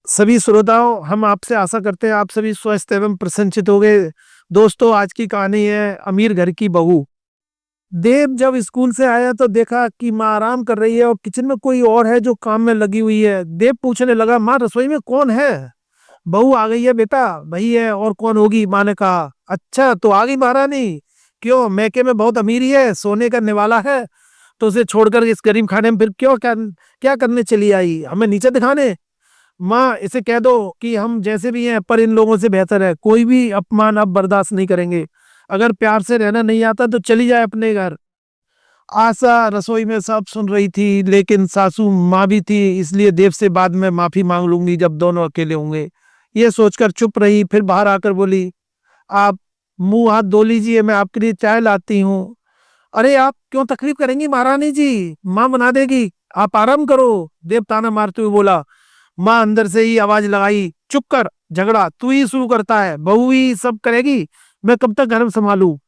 सभी श्रोताओं, हम आपसे आशा करते हैं आप सभी स्वस्थ एवं प्रसन्नचित हो गए। दोस्तों, आज की कहानी है अमीर घर की बहू। देव जब स्कूल से आया तो देखा कि माँ आराम कर रही है और किचन में कोई और है जो काम में लगी हुई है। देव पूछने लगा, माँ रसोई में कौन है? बहू आ गई है बेटा, वही है, और कौन होगी? माँ ने कहा। अच्छा, तो आ गई महारानी। क्यों, मैके में बहुत अमीरी है, सोने का निवाला है, तो उसे छोड़कर इस गरीब खाने में फिर क्यों, क्या क्या करने चली आई? हमें नीचे दिखाने? माँ, इसे कह दो कि हम जैसे भी हैं पर इन लोगों से बेहतर है, कोई भी अपमान अब बर्दाश्त नहीं करेंगे। अगर प्यार से रहना नहीं आता तो चली जाए अपने घर। आशा रसोई में सब सुन रही थी, लेकिन सासू माँ भी थी, इसलिए देव से बाद में माफी मांग लूंगी जब दोनों अकेले होंगे। ये सोचकर चुप रही। फिर बाहर आकर बोली, आप मुंह हाथ धो लीजिए, मैं आपके लिए चाय लाती हूँ। अरे, आप क्यों तकलीफ करेंगी महारानी जी, माँ बना देगी, आप आराम करो। देव ताना मारते हुए बोला। माँ अंदर से ही आवाज लगाई, चुप कर, झगड़ा तू ही शुरू करता है, बहू ही सब करेगी, मैं कब तक घर में संभालू?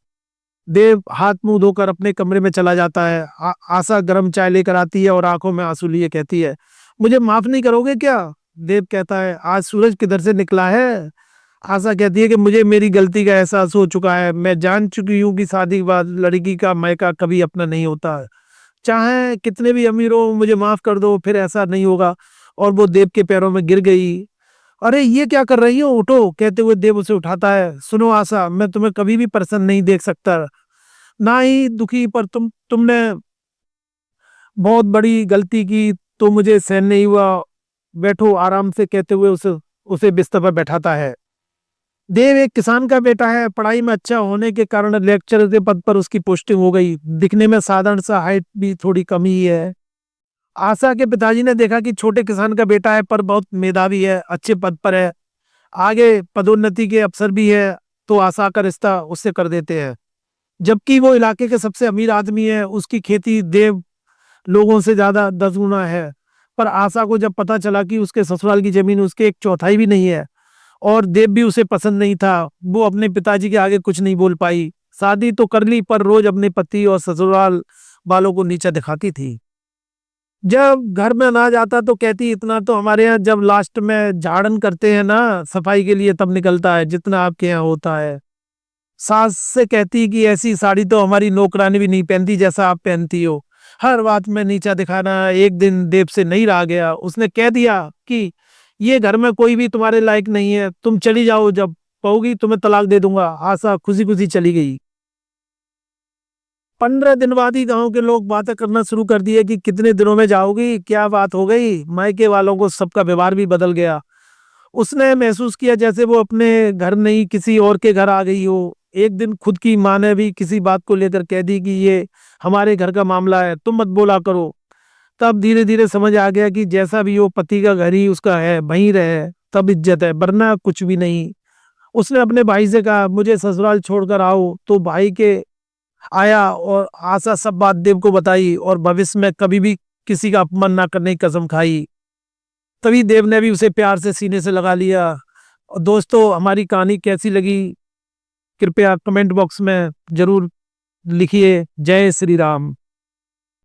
देव हाथ मुंह धोकर अपने कमरे में चला जाता है। आशा गर्म चाय लेकर आती है और आंखों में आंसू लिए कहती है, मुझे माफ नहीं करोगे क्या? देव कहता है, आज सूरज किधर से निकला है? आशा कहती है कि मुझे मेरी गलती का एहसास हो चुका है, मैं जान चुकी हूँ कि शादी के बाद लड़की का मायका कभी अपना नहीं होता। चाहे कितने भी अमीर हो, मुझे माफ कर दो, फिर ऐसा नहीं होगा। और वो देव के पैरों में गिर गई। अरे, ये क्या कर रही हो, उठो, कहते हुए देव उसे उठाता है। सुनो आशा, मैं तुम्हें कभी भी प्रसन्न नहीं देख सकता, ना ही दुखी, पर तुमने बहुत बड़ी गलती की, तो मुझे सहन नहीं हुआ। बैठो आराम से, कहते हुए उसे उसे बिस्तर पर बैठाता है। देव एक किसान का बेटा है, पढ़ाई में अच्छा होने के कारण लेक्चरर के पद पर उसकी पोस्टिंग हो गई। दिखने में साधारण सा, हाइट भी थोड़ी कम ही है। आशा के पिताजी ने देखा कि छोटे किसान का बेटा है पर बहुत मेधावी है, अच्छे पद पर है, आगे पदोन्नति के अवसर भी है, तो आशा का रिश्ता उससे कर देते हैं। जबकि वो इलाके के सबसे अमीर आदमी है, उसकी खेती देव लोगों से ज्यादा 10 गुना है। पर आशा को जब पता चला कि उसके ससुराल की जमीन उसके एक चौथाई भी नहीं है और देव भी उसे पसंद नहीं था, वो अपने पिताजी के आगे कुछ नहीं बोल पाई। शादी तो कर ली पर रोज अपने पति और ससुराल वालों को नीचा दिखाती थी। जब घर में अनाज आता तो कहती, इतना तो हमारे यहाँ जब लास्ट में झाड़न करते हैं ना सफाई के लिए तब निकलता है, जितना आपके यहाँ होता है। सास से कहती कि ऐसी साड़ी तो हमारी नौकरानी भी नहीं पहनती जैसा आप पहनती हो। हर बात में नीचा दिखाना। एक दिन देव से नहीं रहा गया, उसने कह दिया कि ये घर में कोई भी तुम्हारे लायक नहीं है, तुम चली जाओ, जब कहोगी तुम्हें तलाक दे दूंगा। आशा खुशी खुशी चली गई। 15 दिन बाद ही गांव के लोग बातें करना शुरू कर दिए कि कितने दिनों में जाओगी, क्या बात हो गई? मायके वालों को सबका व्यवहार भी बदल गया। उसने महसूस किया जैसे वो अपने घर नहीं किसी और के घर आ गई हो। एक दिन खुद की माँ ने भी किसी बात को लेकर कह दी कि ये हमारे घर का मामला है, तुम मत बोला करो। तब धीरे धीरे समझ आ गया कि जैसा भी हो, पति का घर ही उसका है, वहीं रहे तब इज्जत है, वरना कुछ भी नहीं। उसने अपने भाई से कहा, मुझे ससुराल छोड़कर आओ, तो भाई के आया और आशा सब बात देव को बताई और भविष्य में कभी भी किसी का अपमान ना करने की कसम खाई। तभी देव ने भी उसे प्यार से सीने से लगा लिया। और दोस्तों, हमारी कहानी कैसी लगी कृपया कमेंट बॉक्स में जरूर लिखिए। जय श्री राम।